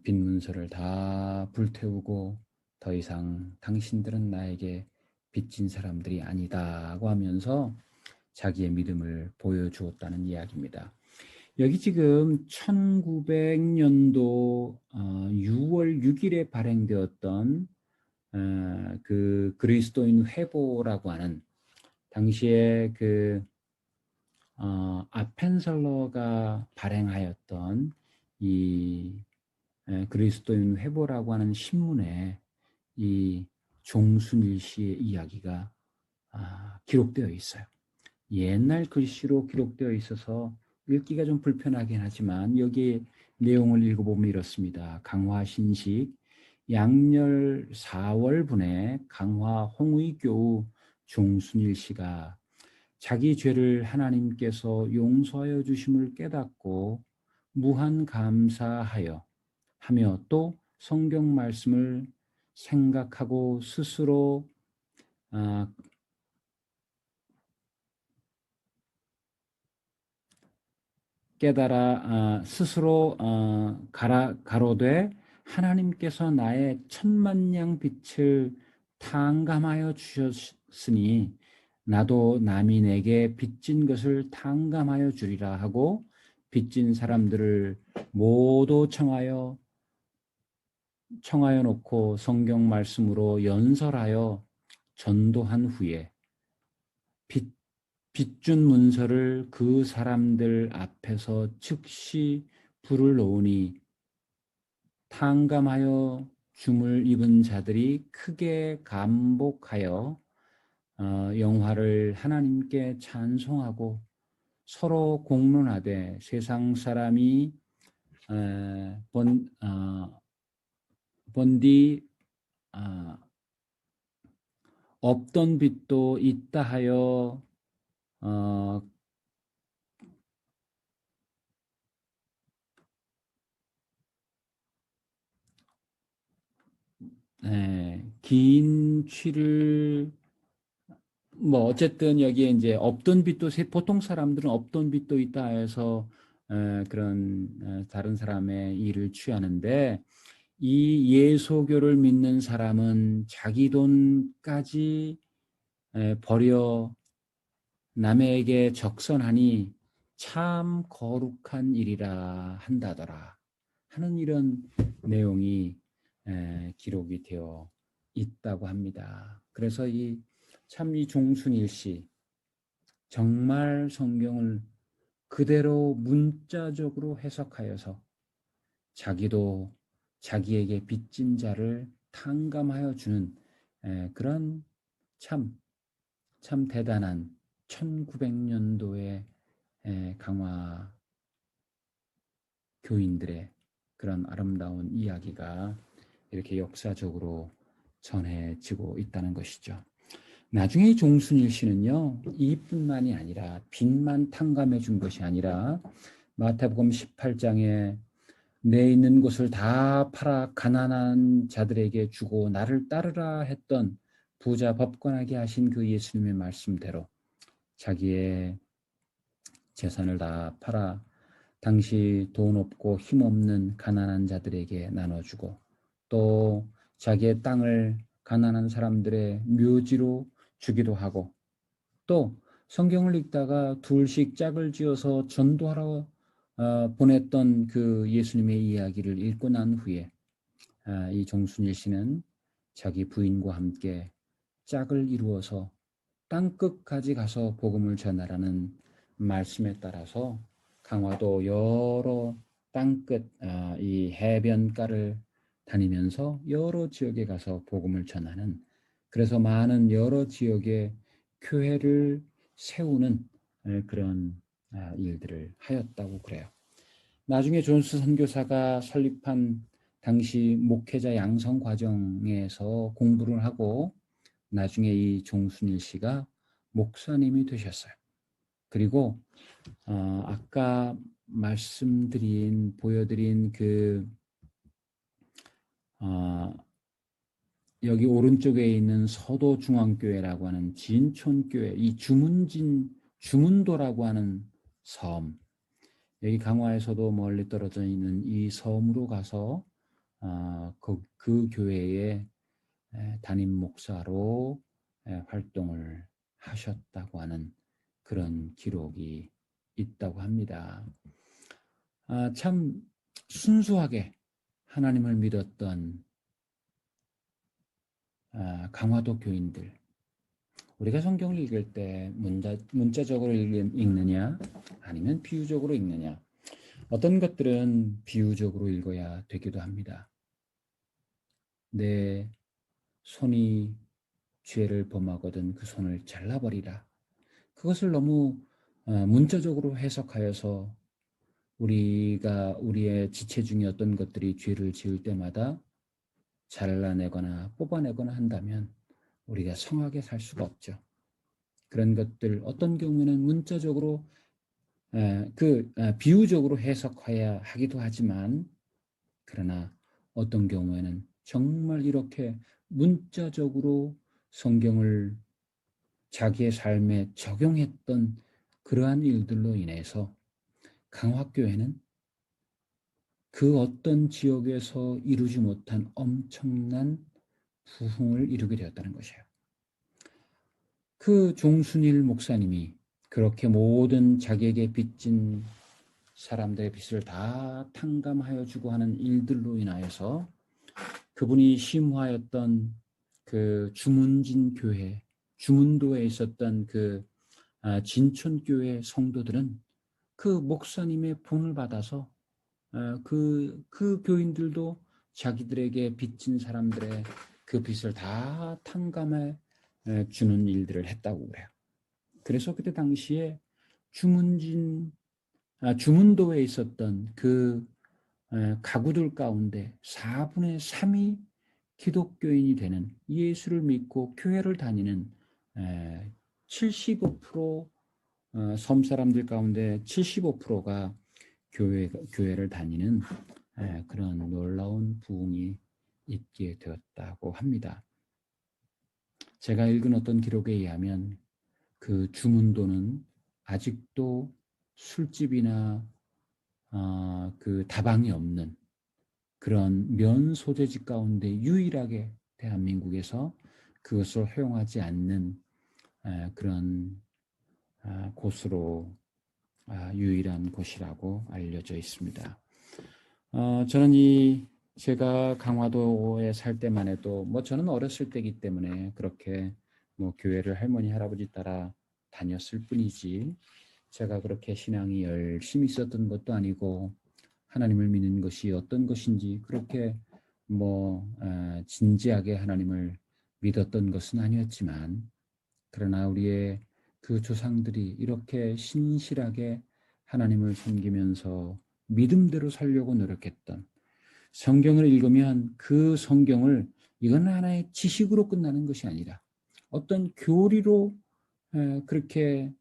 빚 문서를 다 불태우고 더 이상 당신들은 나에게 빚진 사람들이 아니다고 하면서 자기의 믿음을 보여주었다는 이야기입니다. 여기 지금 1900년도 6월 6일에 발행되었던 그 그리스도인 회보라고 하는 당시에 그 아펜설러가 발행하였던 이 그리스도인 회보라고 하는 신문에 이 종순일 씨의 이야기가 기록되어 있어요. 옛날 글씨로 기록되어 있어서 읽기가 좀 불편하긴 하지만 여기 내용을 읽어보면 이렇습니다. 강화 신식 양열 4월분에 강화 홍의교우 종순일 씨가 자기 죄를 하나님께서 용서하여 주심을 깨닫고 무한 감사하여 하며 또 성경 말씀을 생각하고 스스로 깨달아 스스로 가로되 하나님께서 나의 천만냥 빛을 탕감하여 주셨으니 나도 남이 내게 빚진 것을 탕감하여 주리라 하고 빚진 사람들을 모두 청하여 놓고 성경 말씀으로 연설하여 전도한 후에 빚준 문서를 그 사람들 앞에서 즉시 불을 놓으니 탕감하여 줌을 입은 자들이 크게 감복하여 영화를 하나님께 찬송하고 서로 공론하되 세상 사람이 번디 없던 빚도 있다 하여 긴 취를 뭐 어쨌든 여기에 이제 없던 빚도 보통 사람들은 없던 빚도 있다 해서 그런 다른 사람의 일을 취하는데 이 예소교를 믿는 사람은 자기 돈까지 버려 남에게 적선하니 참 거룩한 일이라 한다더라 하는 이런 내용이 기록이 되어 있다고 합니다. 그래서 이 종순일 씨 정말 성경을 그대로 문자적으로 해석하여서 자기도 자기에게 빚진 자를 탕감하여 주는 그런 참 대단한 1900년도의 강화 교인들의 그런 아름다운 이야기가 이렇게 역사적으로 전해지고 있다는 것이죠. 나중에 종순일 씨는요, 이뿐만이 아니라 빚만 탕감해 준 것이 아니라 마태복음 18장에 내 있는 곳을 다 팔아 가난한 자들에게 주고 나를 따르라 했던 부자 법관하게 하신 그 예수님의 말씀대로 자기의 재산을 다 팔아 당시 돈 없고 힘없는 가난한 자들에게 나눠주고 또 자기의 땅을 가난한 사람들의 묘지로 주기도 하고 또 성경을 읽다가 둘씩 짝을 지어서 전도하러 보냈던 그 예수님의 이야기를 읽고 난 후에 이 종순일 씨는 자기 부인과 함께 짝을 이루어서 땅끝까지 가서 복음을 전하라는 말씀에 따라서 강화도 여러 땅끝 이 해변가를 다니면서 여러 지역에 가서 복음을 전하는 그래서 많은 여러 지역의 교회를 세우는 그런 일들을 하였다고 그래요. 나중에 존스 선교사가 설립한 당시 목회자 양성 과정에서 공부를 하고 나중에 이 종순일 씨가 목사님이 되셨어요. 그리고 아까 보여드린 그 어, 여기 오른쪽에 있는 서도중앙교회라고 하는 진촌교회, 이 주문도라고 하는 섬, 여기 강화에서도 멀리 떨어져 있는 이 섬으로 가서 그 교회의 담임 목사로 활동을 하셨다고 하는 그런 기록이 있다고 합니다. 참 순수하게 하나님을 믿었던 강화도 교인들, 우리가 성경을 읽을 때 문자적으로 읽느냐 아니면 비유적으로 읽느냐, 어떤 것들은 비유적으로 읽어야 되기도 합니다. 내 손이 죄를 범하거든 그 손을 잘라버리라. 그것을 너무 문자적으로 해석하여서 우리가 우리의 지체 중에 어떤 것들이 죄를 지을 때마다 잘라내거나 뽑아내거나 한다면 우리가 성하게 살 수가 없죠. 그런 것들 어떤 경우에는 문자적으로 비유적으로 해석해야 하기도 하지만, 그러나 어떤 경우에는 정말 이렇게 문자적으로 성경을 자기의 삶에 적용했던 그러한 일들로 인해서 강화교회는 그 어떤 지역에서 이루지 못한 엄청난 부흥을 이루게 되었다는 것이에요. 그 종순일 목사님이 그렇게 모든 자기에게 빚진 사람들의 빚을 다 탕감하여 주고 하는 일들로 인하여서 그분이 심화했던 그 주문진 교회, 주문도에 있었던 그 진촌교회 성도들은 그 목사님의 본을 받아서 그 교인들도 자기들에게 빚진 사람들의 그 빚을 다 탕감해 주는 일들을 했다고 그래요. 그래서 그때 당시에 주문도에 있었던 그 가구들 가운데 4분의 3이 기독교인이 되는, 예수를 믿고 교회를 다니는 75%, 섬 사람들 가운데 75%가 교회를 다니는 그런 놀라운 부흥이 있게 되었다고 합니다. 제가 읽은 어떤 기록에 의하면 그 주문도는 아직도 술집이나 그 다방이 없는 그런 면 소재지 가운데 유일하게 대한민국에서 그것을 허용하지 않는 그런 곳으로 유일한 곳이라고 알려져 있습니다. 저는 제가 강화도에 살 때만 해도 저는 어렸을 때이기 때문에 그렇게 교회를 할머니 할아버지 따라 다녔을 뿐이지, 제가 그렇게 신앙이 열심히 있었던 것도 아니고 하나님을 믿는 것이 어떤 것인지 그렇게 진지하게 하나님을 믿었던 것은 아니었지만, 그러나 우리의 그 조상들이 이렇게 신실하게 하나님을 섬기면서 믿음대로 살려고 노력했던, 성경을 읽으면 그 성경을 이건 하나의 지식으로 끝나는 것이 아니라 어떤 교리로 그렇게만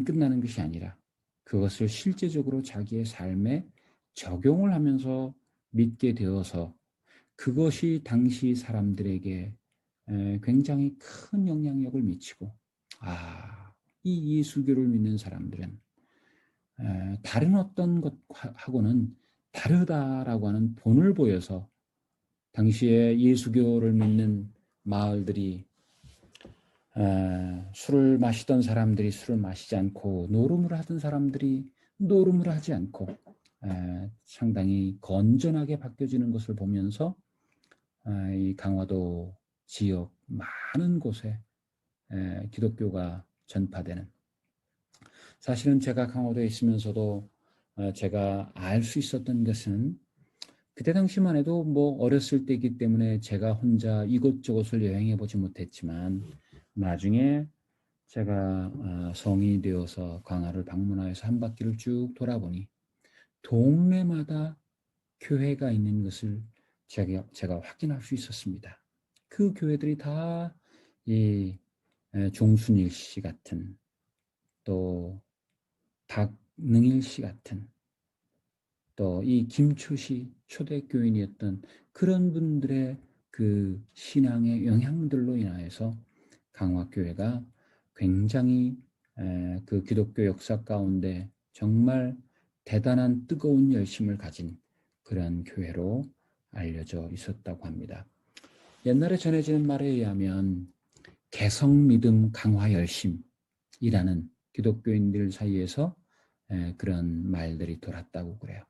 끝나는 것이 아니라 그것을 실제적으로 자기의 삶에 적용을 하면서 믿게 되어서 그것이 당시 사람들에게 굉장히 큰 영향력을 미치고, 이 예수교를 믿는 사람들은 다른 어떤 것하고는 다르다라고 하는 본을 보여서 당시에 예수교를 믿는 마을들이 술을 마시던 사람들이 술을 마시지 않고 노름을 하던 사람들이 노름을 하지 않고 상당히 건전하게 바뀌어지는 것을 보면서 이 강화도 지역 많은 곳에 기독교가 전파되는, 사실은 제가 강화도에 있으면서도 제가 알 수 있었던 것은 그때 당시만 해도 어렸을 때이기 때문에 제가 혼자 이곳저곳을 여행해 보지 못했지만, 나중에 제가 성인이 되어서 강화를 방문하여서 한 바퀴를 쭉 돌아보니 동네마다 교회가 있는 것을 제가 확인할 수 있었습니다. 그 교회들이 다 이 종순일 씨 같은, 또 박능일 씨 같은, 또 이 김초시 초대교인이었던 그런 분들의 그 신앙의 영향들로 인하여서 강화교회가 굉장히 그 기독교 역사 가운데 정말 대단한 뜨거운 열심을 가진 그런 교회로 알려져 있었다고 합니다. 옛날에 전해지는 말에 의하면 개성 믿음 강화 열심이라는 기독교인들 사이에서 그런 말들이 돌았다고 그래요.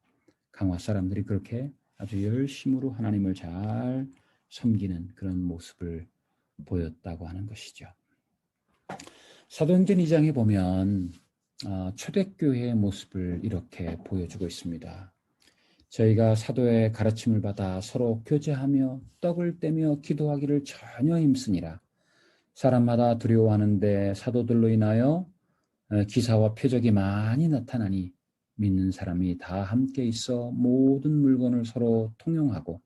강화 사람들이 그렇게 아주 열심으로 하나님을 잘 섬기는 그런 모습을 보였다고 하는 것이죠. 사도행전 2장에 보면 초대교회의 모습을 이렇게 보여주고 있습니다. 저희가 사도의 가르침을 받아 서로 교제하며 떡을 떼며 기도하기를 전혀 힘쓰니라. 사람마다 두려워하는데 사도들로 인하여 기사와 표적이 많이 나타나니 믿는 사람이 다 함께 있어 모든 물건을 서로 통용하고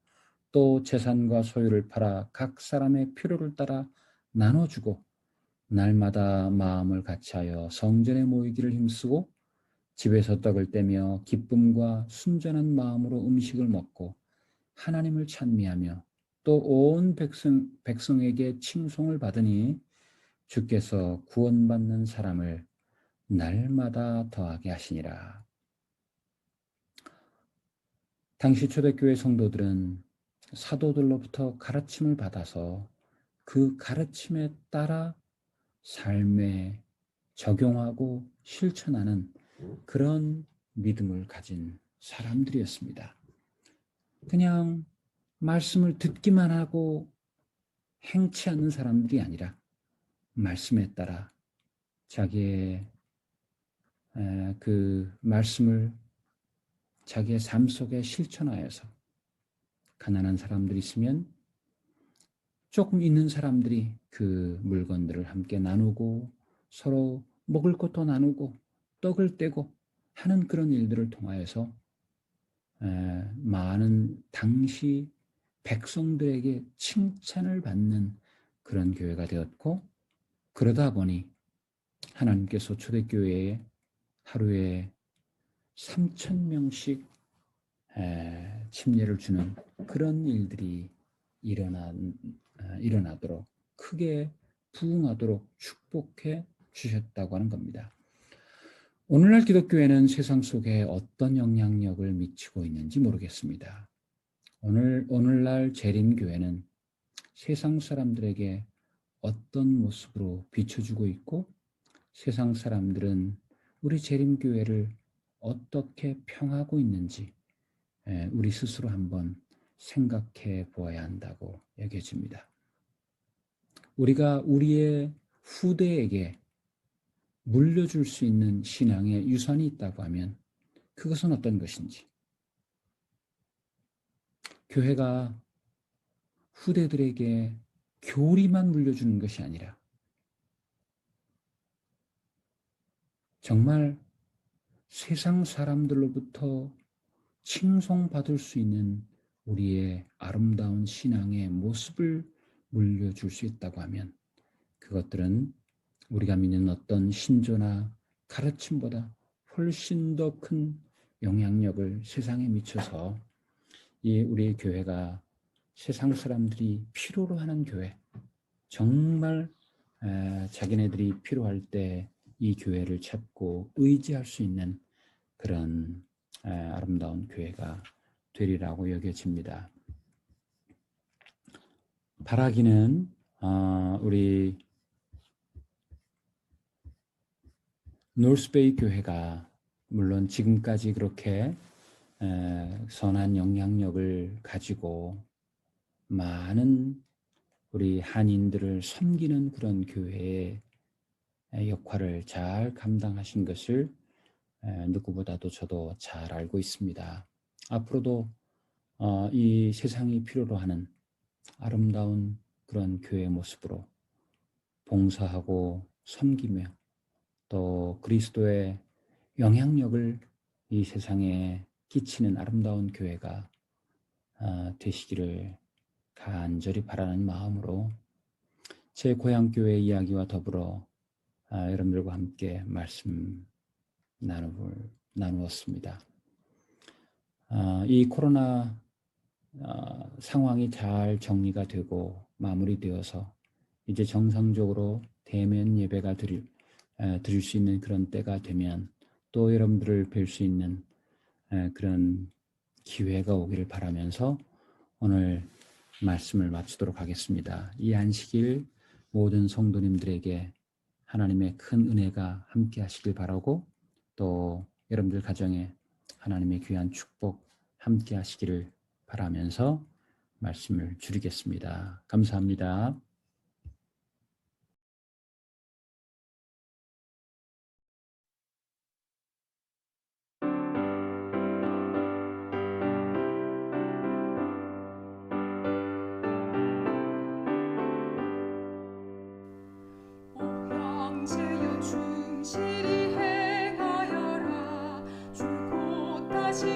또 재산과 소유를 팔아 각 사람의 필요를 따라 나눠주고 날마다 마음을 같이하여 성전에 모이기를 힘쓰고 집에서 떡을 떼며 기쁨과 순전한 마음으로 음식을 먹고 하나님을 찬미하며 또 온 백성에게 칭송을 받으니 주께서 구원받는 사람을 날마다 더하게 하시니라. 당시 초대교회 성도들은 사도들로부터 가르침을 받아서 그 가르침에 따라 삶에 적용하고 실천하는 그런 믿음을 가진 사람들이었습니다. 그냥 말씀을 듣기만 하고 행치 않는 사람들이 아니라 말씀에 따라 자기의 그 말씀을 자기의 삶 속에 실천하여서 가난한 사람들이 있으면 조금 있는 사람들이 그 물건들을 함께 나누고 서로 먹을 것도 나누고 떡을 떼고 하는 그런 일들을 통하여서 많은 당시 백성들에게 칭찬을 받는 그런 교회가 되었고, 그러다 보니 하나님께서 초대교회에 하루에 3,000명씩 침례를 주는 그런 일들이 일어나도록 크게 부흥하도록 축복해 주셨다고 하는 겁니다. 오늘날 기독교회는 세상 속에 어떤 영향력을 미치고 있는지 모르겠습니다. 오늘날 재림교회는 세상 사람들에게 어떤 모습으로 비춰주고 있고 세상 사람들은 우리 재림교회를 어떻게 평하고 있는지 우리 스스로 한번 생각해 보아야 한다고 여겨집니다. 우리가 우리의 후대에게 물려줄 수 있는 신앙의 유산이 있다고 하면 그것은 어떤 것인지, 교회가 후대들에게 교리만 물려주는 것이 아니라 정말 세상 사람들로부터 칭송받을 수 있는 우리의 아름다운 신앙의 모습을 물려줄 수 있다고 하면 그것들은 우리가 믿는 어떤 신조나 가르침보다 훨씬 더 큰 영향력을 세상에 미쳐서 이 우리 교회가 세상 사람들이 필요로 하는 교회, 정말 자기네들이 필요할 때 이 교회를 찾고 의지할 수 있는 그런 아름다운 교회가 되리라고 여겨집니다. 바라기는 우리 노스베이 교회가 물론 지금까지 그렇게 선한 영향력을 가지고 많은 우리 한인들을 섬기는 그런 교회의 역할을 잘 감당하신 것을 누구보다도 저도 잘 알고 있습니다. 앞으로도 이 세상이 필요로 하는 아름다운 그런 교회의 모습으로 봉사하고 섬기며 또 그리스도의 영향력을 이 세상에 끼치는 아름다운 교회가 되시기를 간절히 바라는 마음으로 제 고향교회 이야기와 더불어 여러분들과 함께 말씀 나누었습니다. 이 코로나 상황이 잘 정리가 되고 마무리되어서 이제 정상적으로 대면 예배가 드릴 수 있는 그런 때가 되면 또 여러분들을 뵐 수 있는 그런 기회가 오기를 바라면서 오늘 말씀을 마치도록 하겠습니다. 이 안식일 모든 성도님들에게 하나님의 큰 은혜가 함께 하시길 바라고 또 여러분들 가정에 하나님의 귀한 축복 함께 하시기를 바라면서 말씀을 줄이겠습니다. 감사합니다. 오 형제여 충실히 행하여라 주 곧 다시